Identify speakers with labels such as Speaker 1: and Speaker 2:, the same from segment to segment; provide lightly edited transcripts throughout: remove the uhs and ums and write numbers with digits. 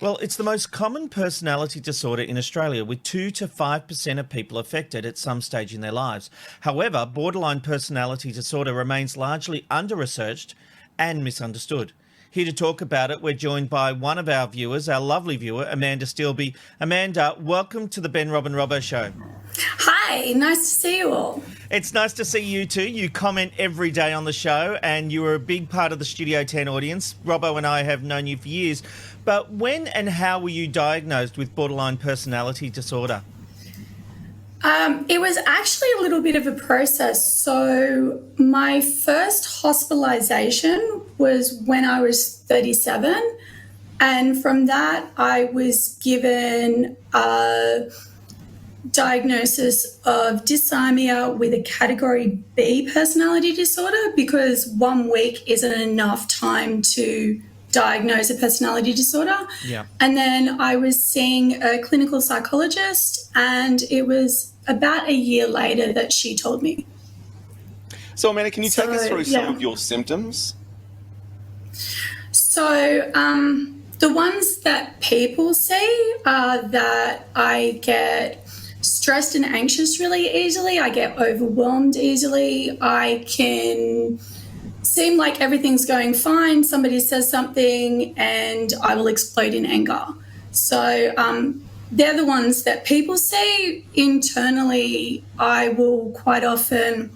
Speaker 1: Well, it's the most common personality disorder in Australia, with 2 to 5% of people affected at some stage in their lives. However, borderline personality disorder remains largely under-researched and misunderstood. Here to talk about it, we're joined by one of our viewers, our lovely viewer, Amanda Steelby. Amanda, welcome to the Ben Robin Robbo Show.
Speaker 2: Hi, nice to see you all.
Speaker 1: It's nice to see you too. You comment every day on the show and you were a big part of the Studio 10 audience. Robbo and I have known you for years. But when and how were you diagnosed with borderline personality disorder?
Speaker 2: It was actually a little bit of a process. So my first hospitalization was when I was 37. And from that, I was given a diagnosis of dysthymia with a category B personality disorder, because 1 week isn't enough time to diagnose a personality disorder.
Speaker 1: Yeah.
Speaker 2: And then I was seeing a clinical psychologist, and it was about a year later that she told me.
Speaker 3: So, Amanda, can you take us through some of your symptoms?
Speaker 2: So, the ones that people see are that I get stressed and anxious really easily. I get overwhelmed easily. I can seem like everything's going fine. Somebody says something and I will explode in anger. So they're the ones that people see. Internally, I will quite often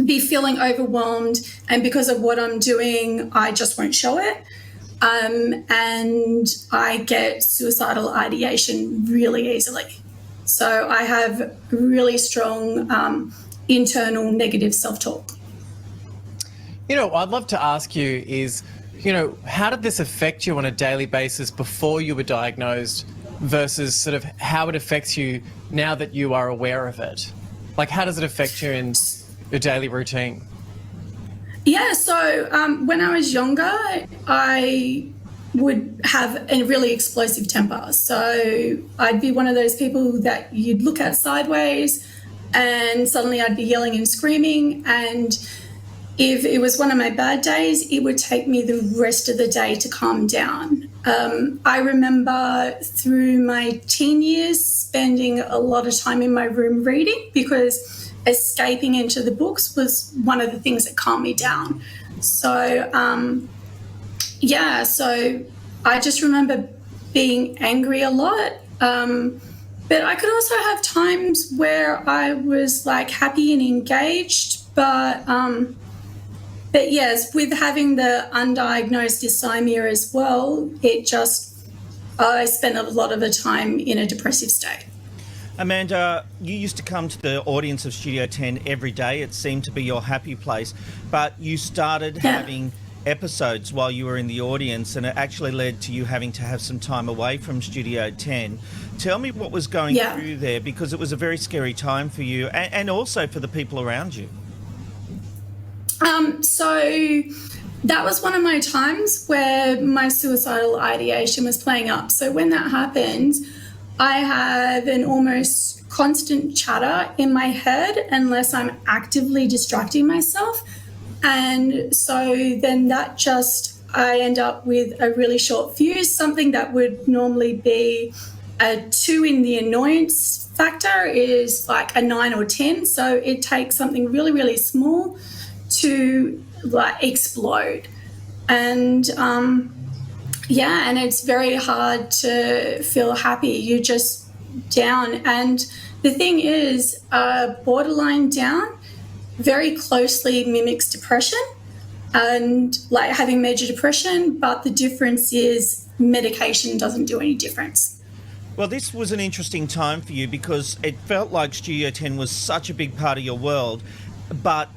Speaker 2: be feeling overwhelmed, and because of what I'm doing, I just won't show it. And I get suicidal ideation really easily. So I have really strong internal negative self-talk.
Speaker 4: You know, I'd love to ask you is, how did this affect you on a daily basis before you were diagnosed versus sort of how it affects you now that you are aware of it? Like, how does it affect you in your daily routine?
Speaker 2: Yeah, so when I was younger, I would have a really explosive temper. So I'd be one of those people that you'd look at sideways and suddenly I'd be yelling and screaming. And if it was one of my bad days, it would take me the rest of the day to calm down. I remember through my teen years spending a lot of time in my room reading, because escaping into the books was one of the things that calmed me down. So, so I just remember being angry a lot. But I could also have times where I was like happy and engaged, but yes, with having the undiagnosed dysthymia as well, I spent a lot of the time in a depressive state.
Speaker 1: Amanda, you used to come to the audience of Studio 10 every day. It seemed to be your happy place, but you started having episodes while you were in the audience, and it actually led to you having to have some time away from Studio 10. Tell me what was going through there, because it was a very scary time for you and also for the people around you.
Speaker 2: So that was one of my times where my suicidal ideation was playing up. So when that happens, I have an almost constant chatter in my head unless I'm actively distracting myself. And so then I end up with a really short fuse. Something that would normally be a 2 in the annoyance factor is like a 9 or 10. So it takes something really, really small to like explode. And and it's very hard to feel happy. You're just down. And the thing is, borderline down very closely mimics depression and like having major depression, but the difference is medication doesn't do any difference.
Speaker 1: Well, this was an interesting time for you because it felt like Studio 10 was such a big part of your world, but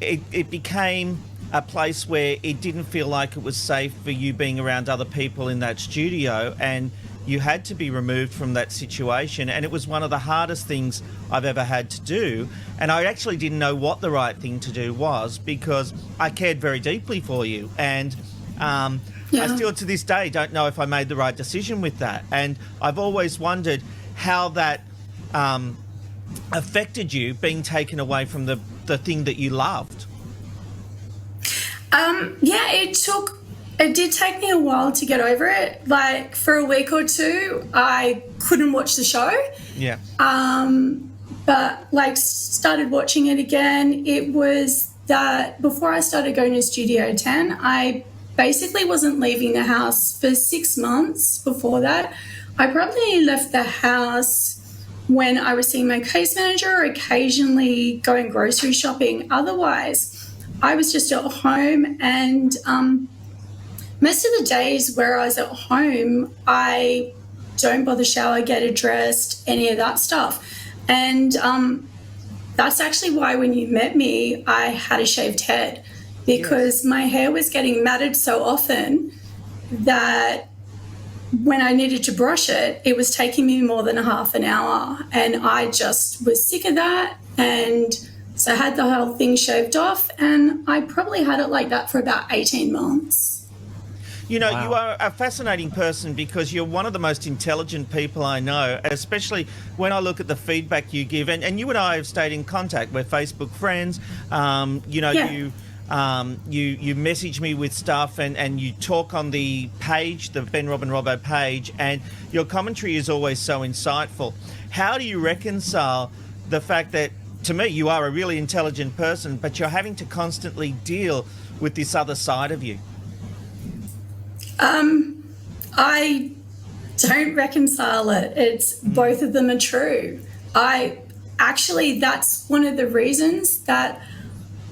Speaker 1: it became a place where it didn't feel like it was safe for you being around other people in that studio, and you had to be removed from that situation. And it was one of the hardest things I've ever had to do. And I actually didn't know what the right thing to do was, because I cared very deeply for you. And I still to this day don't know if I made the right decision with that. And I've always wondered how that affected you, being taken away from the thing that you loved.
Speaker 2: It took It did take me a while to get over it. Like for a week or two, I couldn't watch the show.
Speaker 1: Yeah.
Speaker 2: But like started watching it again. It was that before I started going to Studio 10, I basically wasn't leaving the house for 6 months before that. I probably left the house when I was seeing my case manager or occasionally going grocery shopping. Otherwise, I was just at home, and most of the days where I was at home, I don't bother shower, get dressed, any of that stuff. And that's actually why when you met me, I had a shaved head, because my hair was getting matted so often that when I needed to brush it, it was taking me more than a half an hour. And I just was sick of that. And so I had the whole thing shaved off, and I probably had it like that for about 18 months.
Speaker 1: You know,
Speaker 4: Wow.
Speaker 1: you are a fascinating person because you're one of the most intelligent people I know, especially when I look at the feedback you give. And you and I have stayed in contact. We're Facebook friends. You message me with stuff, and you talk on the page, the Ben Robin Robbo page, and your commentary is always so insightful. How do you reconcile the fact that, to me, you are a really intelligent person, but you're having to constantly deal with this other side of you?
Speaker 2: I don't reconcile it. It's both of them are true. That's one of the reasons that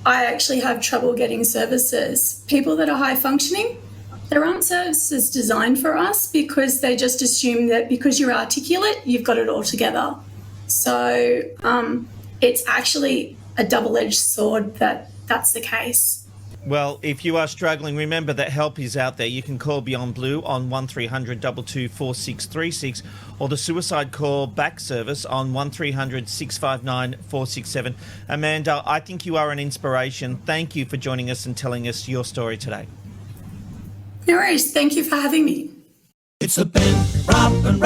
Speaker 2: I actually have trouble getting services. People that are high functioning, there aren't services designed for us because they just assume that because you're articulate, you've got it all together. So it's actually a double-edged sword that's the case.
Speaker 1: Well, if you are struggling, remember that help is out there. You can call Beyond Blue on 1300 22 4636 or the Suicide Call Back Service on 1300 659 467. Amanda, I think you are an inspiration. Thank you for joining us and telling us your story today.
Speaker 2: No worries. Thank you for having me.
Speaker 5: It's the Ben Robin